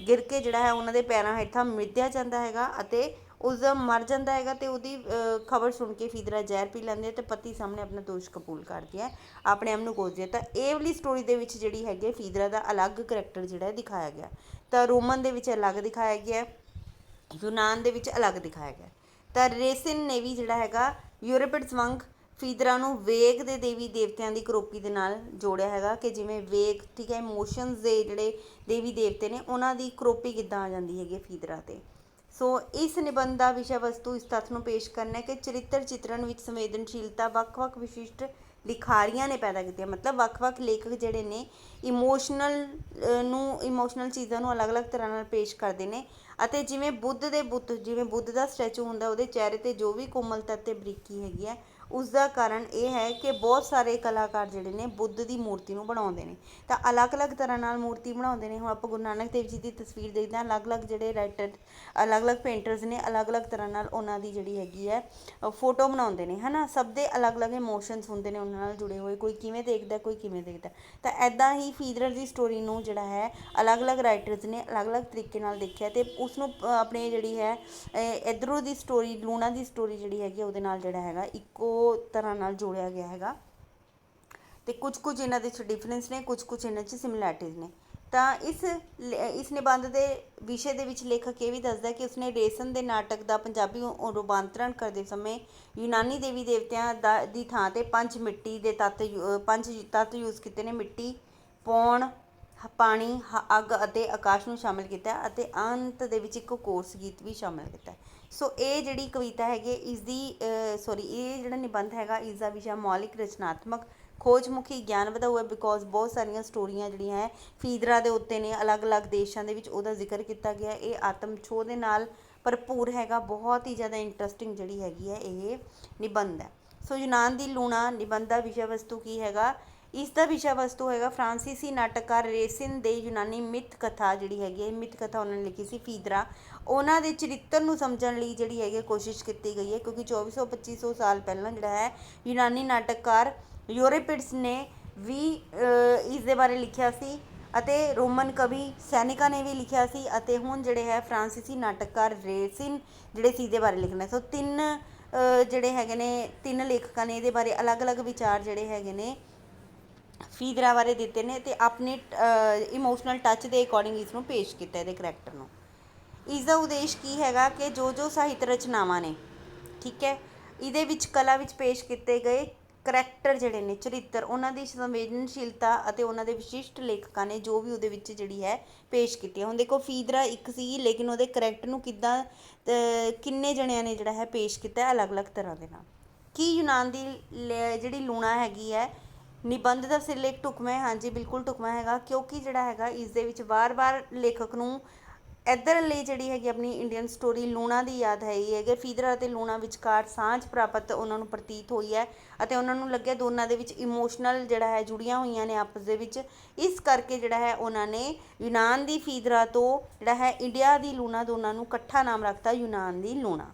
ਗਿਰ ਕੇ ਜਿਹੜਾ ਹੈ ਉਹਨਾਂ ਦੇ ਪੈਰਾਂ ਹੇਠਾਂ ਮਿਧਿਆ ਜਾਂਦਾ ਹੈਗਾ ਅਤੇ ਉਸਦਾ ਮਰ ਜਾਂਦਾ ਹੈਗਾ। ਅਤੇ ਉਹਦੀ ਖਬਰ ਸੁਣ ਕੇ ਫੀਦਰਾ ਜ਼ਹਿਰ ਪੀ ਲੈਂਦੀ ਹੈ ਅਤੇ ਪਤੀ ਸਾਹਮਣੇ ਆਪਣਾ ਦੋਸ਼ ਕਬੂਲ ਕਰਦੀ ਹੈ, ਆਪਣੇ ਆਪ ਨੂੰ ਕੋਸਦੀ ਹੈ। ਤਾਂ ਇਹ ਵਾਲੀ ਸਟੋਰੀ ਦੇ ਵਿੱਚ ਜਿਹੜੀ ਹੈਗੀ ਫੀਦਰਾ ਦਾ ਅਲੱਗ ਕਰੈਕਟਰ ਜਿਹੜਾ ਦਿਖਾਇਆ ਗਿਆ, ਤਾਂ ਰੋਮਨ ਦੇ ਵਿੱਚ ਅਲੱਗ ਦਿਖਾਇਆ ਗਿਆ, ਯੂਨਾਨ ਦੇ ਵਿੱਚ ਅਲੱਗ ਦਿਖਾਇਆ ਗਿਆ। ਤਾਂ ਰੇਸਿਨ ਨੇ ਵੀ ਜਿਹੜਾ ਹੈਗਾ ਯੂਰੀਪਿਡਸ ਵਾਂਗ ਫੀਦਰਾ ਨੂੰ ਵੇਗ ਦੇ ਦੇਵੀ ਦੇਵਤਿਆਂ ਦੀ ਕਰੋਪੀ ਦੇ ਨਾਲ ਜੋੜਿਆ ਹੈਗਾ ਕਿ ਜਿਵੇਂ ਵੇਗ, ਠੀਕ ਹੈ, ਇਮੋਸ਼ਨਸ ਦੇ ਜਿਹੜੇ ਦੇਵੀ ਦੇਵਤੇ ਨੇ ਉਹਨਾਂ ਦੀ ਕਰੋਪੀ ਕਿੱਦਾਂ ਆ ਜਾਂਦੀ ਹੈਗੀ ਫੀਦਰਾ 'ਤੇ। ਸੋ ਇਸ ਨਿਬੰਧ ਦਾ ਵਿਸ਼ਾ ਵਸਤੂ ਇਸ ਤੱਥ ਨੂੰ ਪੇਸ਼ ਕਰਨਾ ਹੈ ਕਿ ਚਰਿੱਤਰ ਚਿੱਤਰਨ ਵਿੱਚ ਸੰਵੇਦਨਸ਼ੀਲਤਾ ਵੱਖ-ਵੱਖ ਵਿਸ਼ਿਸ਼ਟ ਲਿਖਾਰੀਆਂ ਨੇ ਪੈਦਾ ਕੀਤੀ ਹੈ। ਮਤਲਬ ਵੱਖ-ਵੱਖ ਲੇਖਕ ਜਿਹੜੇ ਨੇ ਇਮੋਸ਼ਨਲ ਚੀਜ਼ਾਂ ਨੂੰ ਅਲੱਗ-ਅਲੱਗ ਤਰ੍ਹਾਂ ਨਾਲ ਪੇਸ਼ ਕਰਦੇ ਨੇ ਅਤੇ ਜਿਵੇਂ ਬੁੱਧ ਦਾ ਸਟੈਚੂ ਹੁੰਦਾ ਉਹਦੇ ਚਿਹਰੇ 'ਤੇ ਜੋ ਵੀ ਕੋਮਲਤਾ ਅਤੇ ਬਰੀਕੀ ਹੈਗੀ ਹੈ ਉਸ ਦਾ ਕਾਰਨ ਇਹ ਹੈ ਕਿ ਬਹੁਤ ਸਾਰੇ ਕਲਾਕਾਰ ਜਿਹੜੇ ਨੇ ਬੁੱਧ ਦੀ ਮੂਰਤੀ ਨੂੰ ਬਣਾਉਂਦੇ ਨੇ, ਤਾਂ ਅਲੱਗ-ਅਲੱਗ ਤਰ੍ਹਾਂ ਨਾਲ ਮੂਰਤੀ ਬਣਾਉਂਦੇ ਨੇ। ਹੁਣ ਆਪਾਂ ਗੁਰੂ ਨਾਨਕ ਦੇਵ ਜੀ ਦੀ ਤਸਵੀਰ ਦੇਖਦੇ ਹਾਂ, ਅਲੱਗ-ਅਲੱਗ ਜਿਹੜੇ ਰਾਈਟਰ, ਅਲੱਗ-ਅਲੱਗ ਪੇਂਟਰਸ ਨੇ, ਅਲੱਗ-ਅਲੱਗ ਤਰ੍ਹਾਂ ਨਾਲ ਉਹਨਾਂ ਦੀ ਜਿਹੜੀ ਹੈਗੀ ਹੈ ਫੋਟੋ ਬਣਾਉਂਦੇ ਨੇ, ਹੈ ਨਾ। ਸਭ ਦੇ ਅਲੱਗ-ਅਲੱਗ ਇਮੋਸ਼ਨਸ ਹੁੰਦੇ ਨੇ ਉਹਨਾਂ ਨਾਲ ਜੁੜੇ ਹੋਏ, ਕੋਈ ਕਿਵੇਂ ਦੇਖਦਾ, ਕੋਈ ਕਿਵੇਂ ਦੇਖਦਾ। ਤਾਂ ਇੱਦਾਂ ਹੀ ਫੀਦਰਾ ਦੀ ਸਟੋਰੀ ਨੂੰ ਜਿਹੜਾ ਹੈ ਅਲੱਗ-ਅਲੱਗ ਰਾਈਟਰਸ ਨੇ ਅਲੱਗ-ਅਲੱਗ ਤਰੀਕੇ ਨਾਲ ਦੇਖਿਆ, ਅਤੇ ਉਸਨੂੰ ਆਪਣੇ ਜਿਹੜੀ ਹੈ ਇੱਧਰੋਂ ਦੀ ਸਟੋਰੀ, ਲੂਣਾ ਦੀ ਸਟੋਰੀ ਜਿਹੜੀ ਹੈਗੀ ਉਹਦੇ ਨਾਲ ਜਿਹੜਾ ਹੈਗਾ ਇੱਕੋ ਤਰ੍ਹਾਂ ਨਾਲ ਜੋੜਿਆ ਗਿਆ ਹੈਗਾ। ਅਤੇ ਕੁਝ ਇਹਨਾਂ ਦੇ 'ਚ ਡਿਫਰੈਂਸ ਨੇ, ਕੁਝ ਇਹਨਾਂ 'ਚ ਸਿਮਿਲੈਰਿਟੀਜ਼ ਨੇ। ਤਾਂ ਇਸ ਨਿਬੰਧ ਦੇ ਵਿਸ਼ੇ ਦੇ ਵਿੱਚ ਲੇਖਕ ਇਹ ਵੀ ਦੱਸਦਾ ਕਿ ਉਸਨੇ ਰੇਸਨ ਦੇ ਨਾਟਕ ਦਾ ਪੰਜਾਬੀ ਰੂਪਾਂਤਰਣ ਕਰਦੇ ਸਮੇਂ ਯੂਨਾਨੀ ਦੇਵੀ ਦੇਵਤਿਆਂ ਦੀ ਥਾਂ 'ਤੇ ਪੰਜ ਤੱਤ ਯੂਜ਼ ਕੀਤੇ ਨੇ: ਮਿੱਟੀ, ਪੌਣ, ਪਾਣੀ, ਅੱਗ ਅਤੇ ਆਕਾਸ਼ ਨੂੰ ਸ਼ਾਮਿਲ ਕੀਤਾ, ਅਤੇ ਅੰਤ ਦੇ ਵਿੱਚ ਇੱਕ ਕੋਰਸ ਗੀਤ ਵੀ ਸ਼ਾਮਿਲ ਕੀਤਾ। ਸੋ ਇਹ ਜਿਹੜੀ ਕਵਿਤਾ ਹੈਗੀ ਇਹ ਜਿਹੜਾ ਨਿਬੰਧ ਹੈਗਾ, ਇਸ ਦਾ ਵਿਸ਼ਾ ਮੌਲਿਕ ਰਚਨਾਤਮਕ ਖੋਜਮੁਖੀ ਗਿਆਨ ਵਧਾਊ ਹੈ। ਬਿਕੋਜ਼ ਬਹੁਤ ਸਾਰੀਆਂ ਸਟੋਰੀਆਂ ਜਿਹੜੀਆਂ ਹੈ ਫੀਦਰਾ ਦੇ ਉੱਤੇ ਨੇ, ਅਲੱਗ-ਅਲੱਗ ਦੇਸ਼ਾਂ ਦੇ ਵਿੱਚ ਉਹਦਾ ਜ਼ਿਕਰ ਕੀਤਾ ਗਿਆ। ਇਹ ਆਤਮ ਛੋਹ ਦੇ ਨਾਲ ਭਰਪੂਰ ਹੈਗਾ, ਬਹੁਤ ਹੀ ਜ਼ਿਆਦਾ ਇੰਟਰਸਟਿੰਗ ਜਿਹੜੀ ਹੈਗੀ ਹੈ ਇਹ ਨਿਬੰਧ ਹੈ। ਸੋ ਯੂਨਾਨ ਦੀ ਲੂਣਾ ਨਿਬੰਧ ਦਾ ਵਿਸ਼ਾ ਵਸਤੂ ਕੀ ਹੈਗਾ? ਇਸ ਦਾ ਵਿਸ਼ਾ ਵਸਤੂ ਹੈਗਾ ਫਰਾਂਸੀਸੀ ਨਾਟਕਕਾਰ ਰੇਸਿਨ ਦੇ ਯੂਨਾਨੀ ਮਿੱਥ ਕਥਾ ਜਿਹੜੀ ਹੈਗੀ ਹੈ, ਮਿੱਥ ਕਥਾ ਉਹਨਾਂ ਨੇ ਲਿਖੀ ਸੀ ਫੀਦਰਾ। ਉਹਨਾਂ ਦੇ ਚਰਿੱਤਰ ਨੂੰ ਸਮਝਣ ਲਈ ਜਿਹੜੀ ਹੈਗੀ ਕੋਸ਼ਿਸ਼ ਕੀਤੀ ਗਈ ਹੈ, ਕਿਉਂਕਿ 2400-2500 ਸਾਲ ਪਹਿਲਾਂ ਜਿਹੜਾ ਹੈ ਯੂਨਾਨੀ ਨਾਟਕਕਾਰ ਯੂਰੀਪਿਡਸ ਨੇ ਵੀ ਇਸ ਦੇ ਬਾਰੇ ਲਿਖਿਆ ਸੀ, ਅਤੇ ਰੋਮਨ ਕਵੀ ਸੈਨੇਕਾ ਨੇ ਵੀ ਲਿਖਿਆ ਸੀ, ਅਤੇ ਹੁਣ ਜਿਹੜੇ ਹੈ ਫਰਾਂਸੀਸੀ ਨਾਟਕਕਾਰ ਰੇਸਿਨ ਜਿਹੜੇ ਸੀ ਇਹਦੇ ਬਾਰੇ ਲਿਖਣਾ। ਸੋ ਜਿਹੜੇ ਹੈਗੇ ਨੇ, ਤਿੰਨ ਲੇਖਕਾਂ ਨੇ ਇਹਦੇ ਬਾਰੇ ਅਲੱਗ-ਅਲੱਗ ਵਿਚਾਰ ਜਿਹੜੇ ਹੈਗੇ ਨੇ ਫੀਦਰਾ ਬਾਰੇ ਦਿੱਤੇ ਨੇ, ਅਤੇ ਆਪਣੇ ਇਮੋਸ਼ਨਲ ਟੱਚ ਦੇ ਅਕੋਰਡਿੰਗ ਇਸ ਨੂੰ ਪੇਸ਼ ਕੀਤਾ, ਇਹਦੇ ਕਰੈਕਟਰ ਨੂੰ। ਇਸ ਦਾ ਉਦੇਸ਼ ਕੀ ਹੈਗਾ ਕਿ ਜੋ ਸਾਹਿਤ ਰਚਨਾਵਾਂ ਨੇ, ਠੀਕ ਹੈ, ਇਹਦੇ ਵਿੱਚ ਕਲਾ ਵਿੱਚ ਪੇਸ਼ ਕੀਤੇ ਗਏ ਕਰੈਕਟਰ ਜਿਹੜੇ ਨੇ, ਚਰਿੱਤਰ, ਉਹਨਾਂ ਦੀ ਸੰਵੇਦਨਸ਼ੀਲਤਾ ਅਤੇ ਉਹਨਾਂ ਦੇ ਵਿਸ਼ਿਸ਼ਟ ਲੇਖਕਾਂ ਨੇ ਜੋ ਵੀ ਉਹਦੇ ਵਿੱਚ ਜਿਹੜੀ ਹੈ ਪੇਸ਼ ਕੀਤੀ ਹੈ। ਹੁਣ ਦੇਖੋ ਫੀਦਰਾ ਇੱਕ ਸੀ, ਲੇਕਿਨ ਉਹਦੇ ਕਰੈਕਟਰ ਨੂੰ ਕਿੰਨੇ ਜਣਿਆਂ ਨੇ ਜਿਹੜਾ ਹੈ ਪੇਸ਼ ਕੀਤਾ ਅਲੱਗ-ਅਲੱਗ ਤਰ੍ਹਾਂ ਦੇ ਨਾਲ। ਕੀ ਯੂਨਾਨ ਦੀ ਜਿਹੜੀ ਲੂਣਾ ਹੈਗੀ ਹੈ ਨਿਬੰਧ ਦਾ ਸਿਰਲੇਖ ਢੁਕਵਾਂ ਹੈ? ਹਾਂਜੀ, ਬਿਲਕੁਲ ਢੁਕਵਾਂ ਹੈਗਾ, ਕਿਉਂਕਿ ਜਿਹੜਾ ਹੈਗਾ ਇਸ ਦੇ ਵਿੱਚ ਵਾਰ-ਵਾਰ ਲੇਖਕ ਨੂੰ ਇੱਧਰ ਲਈ ਜਿਹੜੀ ਹੈਗੀ ਆਪਣੀ ਇੰਡੀਅਨ ਸਟੋਰੀ ਲੂਣਾ ਦੀ ਯਾਦ ਹੈਗੀ ਹੈ। ਫੀਦਰਾ ਅਤੇ ਲੂਣਾ ਵਿਚਕਾਰ ਸਾਂਝ ਪ੍ਰਾਪਤ ਉਹਨਾਂ ਨੂੰ ਪ੍ਰਤੀਤ ਹੋਈ ਹੈ, ਅਤੇ ਉਹਨਾਂ ਨੂੰ ਲੱਗਿਆ ਦੋਨਾਂ ਦੇ ਵਿੱਚ ਇਮੋਸ਼ਨਲ ਜਿਹੜਾ ਹੈ ਜੁੜੀਆਂ ਹੋਈਆਂ ਨੇ ਆਪਸ ਦੇ ਵਿੱਚ। ਇਸ ਕਰਕੇ ਜਿਹੜਾ ਹੈ ਉਹਨਾਂ ਨੇ ਯੂਨਾਨ ਦੀ ਫੀਦਰਾ ਤੋਂ ਜਿਹੜਾ ਹੈ ਇੰਡੀਆ ਦੀ ਲੂਣਾ, ਦੋਨਾਂ ਨੂੰ ਇਕੱਠਾ ਨਾਮ ਰੱਖਤਾ ਯੂਨਾਨ ਦੀ ਲੂਣਾ।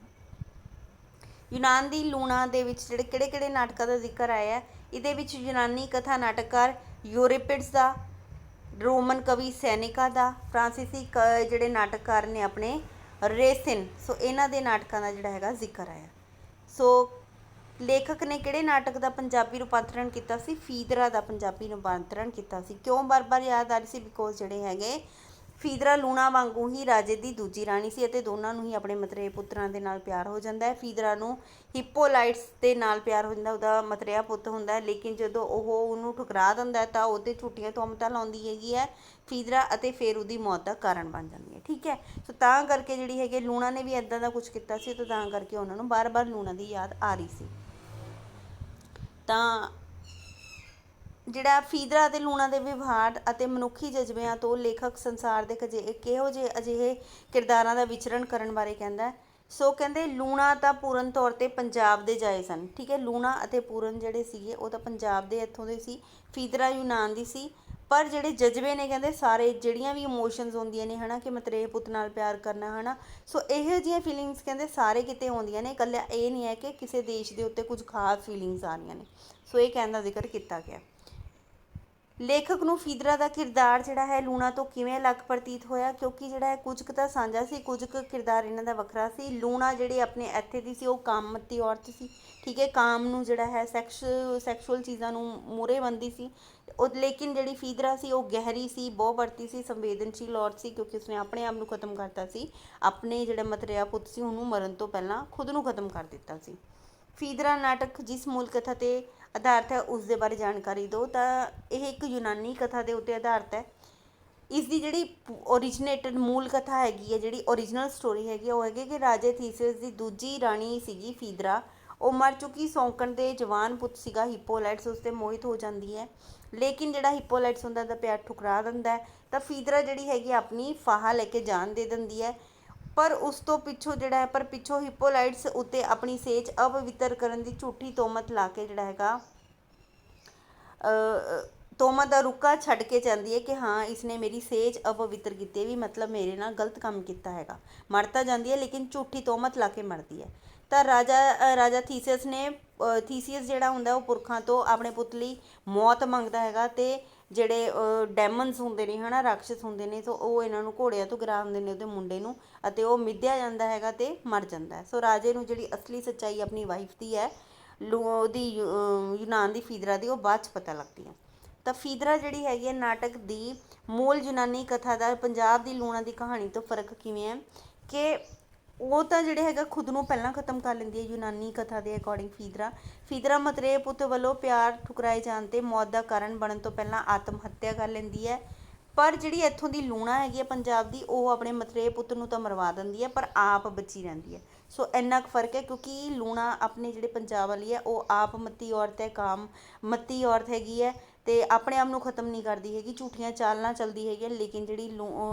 ਯੂਨਾਨ ਦੀ ਲੂਣਾ ਦੇ ਵਿੱਚ ਜਿਹੜੇ ਕਿਹੜੇ ਨਾਟਕਾਂ ਦਾ ਜ਼ਿਕਰ ਆਇਆ? ਇਹਦੇ ਵਿੱਚ ਯੂਨਾਨੀ ਕਥਾ ਨਾਟਕਕਾਰ ਯੂਰੀਪਿਡਸ ਦਾ, ਰੋਮਨ ਕਵੀ ਸੈਨੇਕਾ ਦਾ, ਫਰਾਂਸੀਸੀ ਜਿਹੜੇ ਨਾਟਕਕਾਰ ਨੇ ਆਪਣੇ ਰੇਸਿਨ, ਸੋ ਇਹਨਾਂ ਦੇ ਨਾਟਕਾਂ ਦਾ ਜਿਹੜਾ ਹੈਗਾ ਜ਼ਿਕਰ ਆਇਆ। ਸੋ ਲੇਖਕ ਨੇ ਕਿਹੜੇ ਨਾਟਕ ਦਾ ਪੰਜਾਬੀ ਰੂਪਾਂਤਰਣ ਕੀਤਾ ਸੀ? ਫੀਦਰਾ ਦਾ ਪੰਜਾਬੀ ਰੂਪਾਂਤਰਣ ਕੀਤਾ ਸੀ। ਕਿਉਂ ਬਾਰ-ਬਾਰ ਯਾਦ ਆ ਰਹੀ ਸੀ? ਬਿਕੋਜ਼ ਜਿਹੜੇ ਹੈਗੇ ਫੀਦਰਾ ਲੂਣਾ ਵਾਂਗੂ ਹੀ ਰਾਜੇ ਦੀ ਦੂਜੀ ਰਾਣੀ ਸੀ, ਅਤੇ ਦੋਨਾਂ ਨੂੰ ਹੀ ਆਪਣੇ ਮਤਰੇਏ ਪੁੱਤਰਾਂ ਦੇ ਨਾਲ ਪਿਆਰ ਹੋ ਜਾਂਦਾ ਹੈ। ਫੀਦਰਾ ਨੂੰ ਹਿੱਪੋਲਾਈਟਸ ਦੇ ਨਾਲ ਪਿਆਰ ਹੋ ਜਾਂਦਾ, ਉਹਦਾ ਮਤਰੇਆ ਪੁੱਤ ਹੁੰਦਾ ਹੈ, ਲੇਕਿਨ ਜਦੋਂ ਉਹ ਉਹਨੂੰ ਠੁਕਰਾ ਦਿੰਦਾ ਤਾਂ ਉਹਦੇ ਝੂਠੀਆਂ ਤੁਹਮਤਾਂ ਲਾਉਂਦੀ ਹੈਗੀ ਹੈ ਫੀਦਰਾ, ਅਤੇ ਫਿਰ ਉਹਦੀ ਮੌਤ ਦਾ ਕਾਰਨ ਬਣ ਜਾਂਦੀ ਹੈ, ਠੀਕ ਹੈ। ਸੋ ਤਾਂ ਕਰਕੇ ਜਿਹੜੀ ਹੈਗੀ ਲੂਣਾ ਨੇ ਵੀ ਇੱਦਾਂ ਦਾ ਕੁਝ ਕੀਤਾ ਸੀ, ਅਤੇ ਤਾਂ ਕਰਕੇ ਉਹਨਾਂ ਨੂੰ ਬਾਰ-ਬਾਰ ਲੂਣਾ ਦੀ ਯਾਦ ਆ ਰਹੀ ਸੀ। ਤਾਂ ਜਿਹੜਾ ਫੀਦਰਾ ਅਤੇ ਲੂਣਾ ਦੇ ਵਿਵਹਾਰ ਅਤੇ ਮਨੁੱਖੀ ਜਜ਼ਬਿਆਂ ਤੋਂ ਲੇਖਕ ਸੰਸਾਰ ਦੇ ਕਿਹੋ ਜਿਹੇ ਅਜਿਹੇ ਕਿਰਦਾਰਾਂ ਦਾ ਵਿਚਰਨ ਕਰਨ ਬਾਰੇ ਕਹਿੰਦਾ। ਸੋ ਕਹਿੰਦੇ ਲੂਣਾ ਤਾਂ ਪੂਰਨ ਤੌਰ 'ਤੇ ਪੰਜਾਬ ਦੇ ਜਾਏ ਸਨ, ਠੀਕ ਹੈ। ਲੂਣਾ ਅਤੇ ਪੂਰਨ ਜਿਹੜੇ ਸੀਗੇ ਉਹ ਤਾਂ ਪੰਜਾਬ ਦੇ ਇੱਥੋਂ ਦੇ ਸੀ, ਫੀਦਰਾ ਯੂਨਾਨ ਦੀ ਸੀ। ਪਰ ਜਿਹੜੇ ਜਜ਼ਬੇ ਨੇ ਕਹਿੰਦੇ ਸਾਰੇ, ਜਿਹੜੀਆਂ ਵੀ ਇਮੋਸ਼ਨਸ ਹੁੰਦੀਆਂ ਨੇ, ਹੈ ਨਾ, ਕਿ ਮਤਰੇਏ ਪੁੱਤ ਨਾਲ ਪਿਆਰ ਕਰਨਾ, ਹੈ ਨਾ, ਸੋ ਇਹੋ ਜਿਹੀਆਂ ਫੀਲਿੰਗਸ ਕਹਿੰਦੇ ਸਾਰੇ ਕਿਤੇ ਆਉਂਦੀਆਂ ਨੇ, ਇਕੱਲਾ ਇਹ ਨਹੀਂ ਹੈ ਕਿ ਕਿਸੇ ਦੇਸ਼ ਦੇ ਉੱਤੇ ਕੁਝ ਖਾਸ ਫੀਲਿੰਗਸ ਆ ਰਹੀਆਂ ਨੇ। ਸੋ ਇਹ ਕਹਿਣ ਦਾ ਜ਼ਿਕਰ ਕੀਤਾ ਗਿਆ। ਲੇਖਕ ਨੂੰ ਫੀਦਰਾ ਦਾ ਕਿਰਦਾਰ ਜਿਹੜਾ ਹੈ ਲੂਣਾ ਤੋਂ ਕਿਵੇਂ ਅਲੱਗ ਪ੍ਰਤੀਤ ਹੋਇਆ? ਕਿਉਂਕਿ ਜਿਹੜਾ ਹੈ ਕੁਝ ਕੁ ਤਾਂ ਸਾਂਝਾ ਸੀ, ਕੁਝ ਕੁ ਕਿਰਦਾਰ ਇਹਨਾਂ ਦਾ ਵੱਖਰਾ ਸੀ। ਲੂਣਾ ਜਿਹੜੀ ਆਪਣੇ ਇੱਥੇ ਦੀ ਸੀ, ਉਹ ਕਾਮਤੀ ਔਰਤ ਸੀ, ਠੀਕ ਹੈ, ਕਾਮ ਨੂੰ ਜਿਹੜਾ ਹੈ ਸੈਕਸ਼ੂਅਲ ਚੀਜ਼ਾਂ ਨੂੰ ਮੂਹਰੇ ਬੰਨ੍ਹਦੀ ਸੀ। ਲੇਕਿਨ ਜਿਹੜੀ ਫੀਦਰਾ ਸੀ ਉਹ ਗਹਿਰੀ ਸੀ, ਬਹੁਵਰਤੀ ਸੀ, ਸੰਵੇਦਨਸ਼ੀਲ ਔਰਤ ਸੀ, ਕਿਉਂਕਿ ਉਸਨੇ ਆਪਣੇ ਆਪ ਨੂੰ ਖਤਮ ਕਰਤਾ ਸੀ, ਆਪਣੇ ਜਿਹੜਾ ਮਤਰੇਆ ਪੁੱਤ ਸੀ ਉਹਨੂੰ ਮਰਨ ਤੋਂ ਪਹਿਲਾਂ ਖੁਦ ਨੂੰ ਖਤਮ ਕਰ ਦਿੱਤਾ ਸੀ। ਫੀਦਰਾ ਨਾਟਕ ਜਿਸ ਮੂਲ ਕਥਾ 'ਤੇ ਆਧਾਰਿਤ ਹੈ ਉਸ ਦੇ ਬਾਰੇ ਜਾਣਕਾਰੀ ਦਿਓ। ਤਾਂ ਇਹ ਇੱਕ ਯੂਨਾਨੀ ਕਥਾ ਦੇ ਉੱਤੇ ਆਧਾਰਿਤ ਹੈ। ਇਸ ਦੀ ਜਿਹੜੀ ਓਰੀਜਨੇਟਡ ਮੂਲ ਕਥਾ ਹੈਗੀ ਹੈ, ਜਿਹੜੀ ਓਰੀਜਨਲ ਸਟੋਰੀ ਹੈਗੀ ਉਹ ਹੈਗੀ ਕਿ ਰਾਜੇ ਥੀਸੀਅਸ ਦੀ ਦੂਜੀ ਰਾਣੀ ਸੀਗੀ ਫੀਦਰਾ। ਉਹ ਮਰ ਚੁੱਕੀ ਸੌਂਕਣ ਦੇ ਜਵਾਨ ਪੁੱਤ ਸੀਗਾ ਹਿੱਪੋਲਾਈਟਸ, ਉਸ 'ਤੇ ਮੋਹਿਤ ਹੋ ਜਾਂਦੀ ਹੈ, ਲੇਕਿਨ ਜਿਹੜਾ ਹਿੱਪੋਲਾਈਟਸ ਦਾ ਪਿਆਰ ਠੁਕਰਾ ਦਿੰਦਾ ਹੈ। ਤਾਂ ਫੀਦਰਾ ਜਿਹੜੀ ਹੈਗੀ ਆਪਣੀ ਫਾਹਾ ਲੈ ਕੇ ਜਾਨ ਦੇ ਦਿੰਦੀ ਹੈ। ਪਰ ਉਸ ਤੋਂ ਪਿੱਛੋਂ ਜਿਹੜਾ ਹੈ ਪਰ ਪਿੱਛੋਂ ਹਿਪੋਲਾਈਟਸ ਉੱਤੇ ਆਪਣੀ ਸੇਜ ਅਪਵਿੱਤਰ ਕਰਨ ਦੀ ਝੂਠੀ ਤੋਹਮਤ ਲਾ ਕੇ ਜਿਹੜਾ ਹੈਗਾ ਤੋਹਮਤ ਦਾ ਰੁੱਕਾ ਛੱਡ ਕੇ ਜਾਂਦੀ ਹੈ ਕਿ ਹਾਂ ਇਸਨੇ ਮੇਰੀ ਸੇਜ ਅਪਵਿੱਤਰ ਕੀਤੀ, ਵੀ ਮਤਲਬ ਮੇਰੇ ਨਾਲ ਗਲਤ ਕੰਮ ਕੀਤਾ ਹੈਗਾ। ਮਰ ਤਾਂ ਜਾਂਦੀ ਹੈ ਲੇਕਿਨ ਝੂਠੀ ਤੋਹਮਤ ਲਾ ਕੇ ਮਰਦੀ ਹੈ। ਤਾਂ ਰਾਜਾ ਥੀਸੀਅਸ ਜਿਹੜਾ ਹੁੰਦਾ ਉਹ ਪੁਰਖਾਂ ਤੋਂ ਆਪਣੇ ਪੁੱਤ ਲਈ ਮੌਤ ਮੰਗਦਾ ਹੈਗਾ, ਅਤੇ ਜਿਹੜੇ ਡੈਮਨਸ ਹੁੰਦੇ ਨੇ ਹੈ ਨਾ, ਰਾਕਸ਼ਸ ਹੁੰਦੇ ਨੇ, ਸੋ ਉਹ ਇਹਨਾਂ ਨੂੰ ਘੋੜਿਆਂ ਤੋਂ ਗਿਰਾ ਦਿੰਦੇ ਨੇ ਉਹਦੇ ਮੁੰਡੇ ਨੂੰ, ਅਤੇ ਉਹ ਮਿਧਿਆ ਜਾਂਦਾ ਹੈਗਾ ਅਤੇ ਮਰ ਜਾਂਦਾ ਹੈ। ਸੋ ਰਾਜੇ ਨੂੰ ਜਿਹੜੀ ਅਸਲੀ ਸੱਚਾਈ ਆਪਣੀ ਵਾਈਫ ਦੀ ਹੈ, ਉਹਦੀ ਯੂਨਾਨ ਦੀ ਫੀਦਰਾ ਦੀ, ਉਹ ਬਾਅਦ 'ਚ ਪਤਾ ਲੱਗਦੀ ਹੈ। ਤਾਂ ਫੀਦਰਾ ਜਿਹੜੀ ਹੈਗੀ ਹੈ ਨਾਟਕ ਦੀ ਮੂਲ ਯੂਨਾਨੀ ਕਥਾ ਦਾ ਪੰਜਾਬ ਦੀ ਲੂਣਾ ਦੀ ਕਹਾਣੀ ਤੋਂ ਫਰਕ ਕਿਵੇਂ ਹੈ ਕਿ ਉਹ ਤਾਂ ਜਿਹੜੇ ਹੈਗਾ ਖੁਦ ਨੂੰ ਪਹਿਲਾਂ ਖ਼ਤਮ ਕਰ ਲੈਂਦੀ ਹੈ ਯੂਨਾਨੀ ਕਥਾ ਦੇ ਅਕੋਰਡਿੰਗ। ਫੀਦਰਾ ਮਤਰੇਏ ਪੁੱਤ ਵੱਲੋਂ ਪਿਆਰ ਠੁਕਰਾਏ ਜਾਣ 'ਤੇ ਮੌਤ ਦਾ ਕਾਰਨ ਬਣਨ ਤੋਂ ਪਹਿਲਾਂ ਆਤਮ ਹੱਤਿਆ ਕਰ ਲੈਂਦੀ ਹੈ। ਪਰ ਜਿਹੜੀ ਇੱਥੋਂ ਦੀ ਲੂਣਾ ਹੈਗੀ ਹੈ ਪੰਜਾਬ ਦੀ, ਉਹ ਆਪਣੇ ਮਤਰੇਏ ਪੁੱਤ ਨੂੰ ਤਾਂ ਮਰਵਾ ਦਿੰਦੀ ਹੈ ਪਰ ਆਪ ਬਚੀ ਰਹਿੰਦੀ ਹੈ। ਸੋ ਇੰਨਾ ਕੁ ਫਰਕ ਹੈ, ਕਿਉਂਕਿ ਲੂਣਾ ਆਪਣੇ ਜਿਹੜੇ ਪੰਜਾਬ ਵਾਲੀ ਹੈ ਉਹ ਆਪ ਮੱਤੀ ਔਰਤ ਹੈ, ਕਾਮ ਮੱਤੀ ਔਰਤ ਹੈਗੀ ਹੈ, ਅਤੇ ਆਪਣੇ ਆਪ ਨੂੰ ਖ਼ਤਮ ਨਹੀਂ ਕਰਦੀ ਹੈਗੀ, ਝੂਠੀਆਂ ਚਾਲਾਂ ਚੱਲਦੀ ਹੈਗੀ ਹੈ। ਲੇਕਿਨ ਜਿਹੜੀ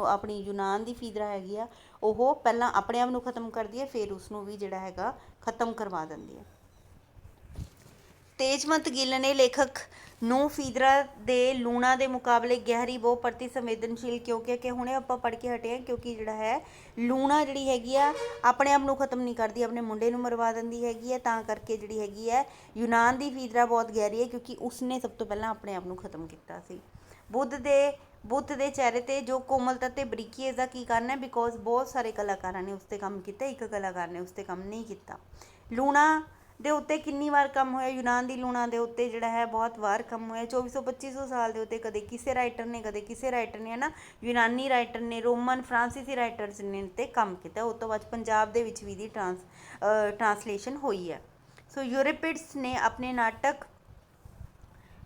ਆਪਣੀ ਯੂਨਾਨ ਦੀ ਫੀਦਰਾ ਹੈਗੀ ਆ, ਉਹ ਪਹਿਲਾਂ ਆਪਣੇ ਆਪ ਨੂੰ ਖ਼ਤਮ ਕਰਦੀ ਹੈ, ਫਿਰ ਉਸਨੂੰ ਵੀ ਜਿਹੜਾ ਹੈਗਾ ਖ਼ਤਮ ਕਰਵਾ ਦਿੰਦੀ ਹੈ। ਤੇਜਵੰਤ ਗਿੱਲ ਨੇ ਲੇਖਕ ਨੂੰ ਫੀਦਰਾ ਦੇ ਲੂਣਾ ਦੇ ਮੁਕਾਬਲੇ ਗਹਿਰੀ ਬਹੁ ਪ੍ਰਤੀ ਸੰਵੇਦਨਸ਼ੀਲ ਕਿਉਂ ਕਿਹਾ, ਕਿ ਹੁਣੇ ਆਪਾਂ ਪੜ੍ਹ ਕੇ ਹਟੇ ਹਾਂ, ਕਿਉਂਕਿ ਜਿਹੜਾ ਹੈ ਲੂਣਾ ਜਿਹੜੀ ਹੈਗੀ ਆ ਆਪਣੇ ਆਪ ਨੂੰ ਖ਼ਤਮ ਨਹੀਂ ਕਰਦੀ, ਆਪਣੇ ਮੁੰਡੇ ਨੂੰ ਮਰਵਾ ਦਿੰਦੀ ਹੈਗੀ ਹੈ। ਤਾਂ ਕਰਕੇ ਜਿਹੜੀ ਹੈਗੀ ਹੈ ਯੂਨਾਨ ਦੀ ਫੀਦਰਾ ਬਹੁਤ ਗਹਿਰੀ ਹੈ, ਕਿਉਂਕਿ ਉਸਨੇ ਸਭ ਤੋਂ ਪਹਿਲਾਂ ਆਪਣੇ ਆਪ ਨੂੰ ਖ਼ਤਮ ਕੀਤਾ ਸੀ। ਬੁੱਧ ਦੇ ਚਿਹਰੇ 'ਤੇ ਜੋ ਕੋਮਲਤਾ ਅਤੇ ਬਰੀਕੀ, ਇਸ ਦਾ ਕੀ ਕਾਰਨ ਹੈ? ਬਿਕੋਜ਼ ਬਹੁਤ ਸਾਰੇ ਕਲਾਕਾਰਾਂ ਨੇ ਉਸ 'ਤੇ ਕੰਮ ਕੀਤਾ, ਇੱਕ ਕਲਾਕਾਰ ਨੇ ਉਸ 'ਤੇ ਕੰਮ ਨਹੀਂ ਕੀਤਾ। ਲੂਣਾ ਦੇ ਉੱਤੇ ਕਿੰਨੀ ਵਾਰ ਕੰਮ ਹੋਇਆ? ਯੂਨਾਨ ਦੀ ਲੂਣਾ ਦੇ ਉੱਤੇ ਜਿਹੜਾ ਹੈ ਬਹੁਤ ਵਾਰ ਕੰਮ ਹੋਇਆ, 2400-2500 ਸਾਲ ਦੇ ਉੱਤੇ। ਕਦੇ ਕਿਸੇ ਰਾਈਟਰ ਨੇ, ਕਦੇ ਕਿਸੇ ਰਾਈਟਰ ਨੇ, ਹੈ ਨਾ, ਯੂਨਾਨੀ ਰਾਈਟਰ ਨੇ, ਰੋਮਨ ਫਰਾਂਸੀਸੀ ਰਾਈਟਰਸ ਨੇ ਤੇ ਕੰਮ ਕੀਤਾ। ਉਸ ਤੋਂ ਬਾਅਦ ਪੰਜਾਬ ਦੇ ਵਿੱਚ ਵੀ ਦੀ ਟਰਾਂਸਲੇਸ਼ਨ ਹੋਈ ਹੈ। ਸੋ ਯੂਰੋਪੀਡਸ ਨੇ ਆਪਣੇ ਨਾਟਕ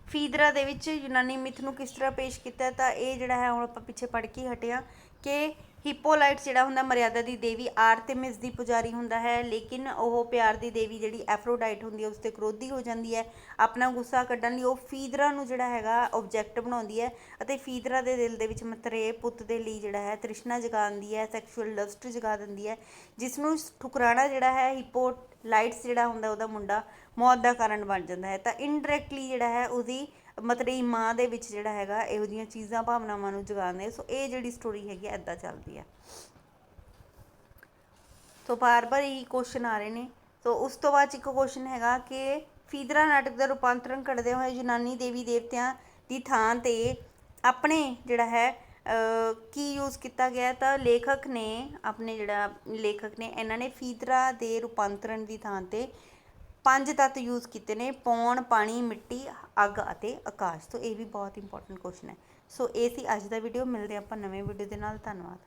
ਫੀਦਰਾ ਦੇ ਵਿੱਚ ਯੂਨਾਨੀ ਮਿਥ ਨੂੰ ਕਿਸ ਤਰ੍ਹਾਂ ਪੇਸ਼ ਕੀਤਾ? ਤਾਂ ਇਹ ਜਿਹੜਾ ਹੈ ਹੁਣ ਆਪਾਂ ਪਿੱਛੇ ਪੜ੍ਹ ਕੇ ਹਟੇ ਹਾਂ ਕਿ ਹਿਪੋਲਾਈਟਸ ਜਿਹੜਾ ਹੁੰਦਾ ਮਰਿਆਦਾ ਦੀ ਦੇਵੀ ਆਰਤੇਮਿਸ ਦੀ ਪੁਜਾਰੀ ਹੁੰਦਾ ਹੈ, ਲੇਕਿਨ ਉਹ ਪਿਆਰ ਦੀ ਦੇਵੀ ਜਿਹੜੀ ਐਫਰੋਡਾਈਟ ਹੁੰਦੀ ਹੈ ਉਸ 'ਤੇ ਕ੍ਰੋਧੀ ਹੋ ਜਾਂਦੀ ਹੈ। ਆਪਣਾ ਗੁੱਸਾ ਕੱਢਣ ਲਈ ਉਹ ਫੀਦਰਾ ਨੂੰ ਜਿਹੜਾ ਹੈਗਾ ਓਬਜੈਕਟ ਬਣਾਉਂਦੀ ਹੈ, ਅਤੇ ਫੀਦਰਾ ਦੇ ਦਿਲ ਦੇ ਵਿੱਚ ਮਤਰੇਏ ਪੁੱਤ ਦੇ ਲਈ ਜਿਹੜਾ ਹੈ ਤ੍ਰਿਸ਼ਨਾ ਜਗਾ ਦਿੰਦੀ ਹੈ, ਸੈਕਸ਼ੂਅਲ ਲਸਟ ਜਗਾ ਦਿੰਦੀ ਹੈ, ਜਿਸ ਨੂੰ ਠੁਕਰਾਣਾ ਜਿਹੜਾ ਹੈ ਹਿਪੋਲਾਈਟਸ ਜਿਹੜਾ ਹੁੰਦਾ ਉਹਦਾ ਮੁੰਡਾ ਮੌਤ ਦਾ ਕਾਰਨ ਬਣ ਜਾਂਦਾ ਹੈ। ਤਾਂ ਇਨਡਾਇਰੈਕਟਲੀ ਜਿਹੜਾ ਹੈ ਉਹਦੀ ਮਤਰੇਈ ਮਾਂ ਦੇ ਵਿੱਚ ਜਿਹੜਾ ਹੈਗਾ ਇਹੋ ਜਿਹੀਆਂ ਚੀਜ਼ਾਂ ਭਾਵਨਾਵਾਂ ਨੂੰ ਜਗਾਉਂਦੇ। ਸੋ ਇਹ ਜਿਹੜੀ ਸਟੋਰੀ ਹੈਗੀ ਇੱਦਾਂ ਚੱਲਦੀ ਹੈ। ਸੋ ਬਾਰ-ਬਾਰ ਇਹੀ ਕੁਐਸਚਨ ਆ ਰਹੇ ਨੇ। ਸੋ ਉਸ ਤੋਂ ਬਾਅਦ ਇੱਕ ਕੁਐਸਚਨ ਹੈਗਾ ਕਿ ਫੀਦਰਾ ਨਾਟਕ ਦਾ ਰੂਪਾਂਤਰਨ ਕਰਦੇ ਹੋਏ ਯੂਨਾਨੀ ਦੇਵੀ ਦੇਵਤਿਆਂ ਦੀ ਥਾਂ 'ਤੇ ਆਪਣੇ ਜਿਹੜਾ ਹੈ ਕੀ ਯੂਜ਼ ਕੀਤਾ ਗਿਆ? ਤਾਂ ਲੇਖਕ ਨੇ ਇਹਨਾਂ ਨੇ ਫੀਦਰਾ ਦੇ ਰੂਪਾਂਤਰਨ ਦੀ ਥਾਂ 'ਤੇ 5 ਤੱਤ ਯੂਜ਼ ਕੀਤੇ ਨੇ: ਪੌਣ, ਪਾਣੀ, ਮਿੱਟੀ, ਅੱਗ ਅਤੇ ਆਕਾਸ਼। ਸੋ ਇਹ ਵੀ ਬਹੁਤ ਇੰਪੋਰਟੈਂਟ ਕੁਐਸਚਨ ਹੈ। ਸੋ ਇਹ ਸੀ ਅੱਜ ਦਾ ਵੀਡੀਓ। ਮਿਲਦੇ ਆਪਾਂ ਨਵੇਂ ਵੀਡੀਓ ਦੇ ਨਾਲ। ਧੰਨਵਾਦ।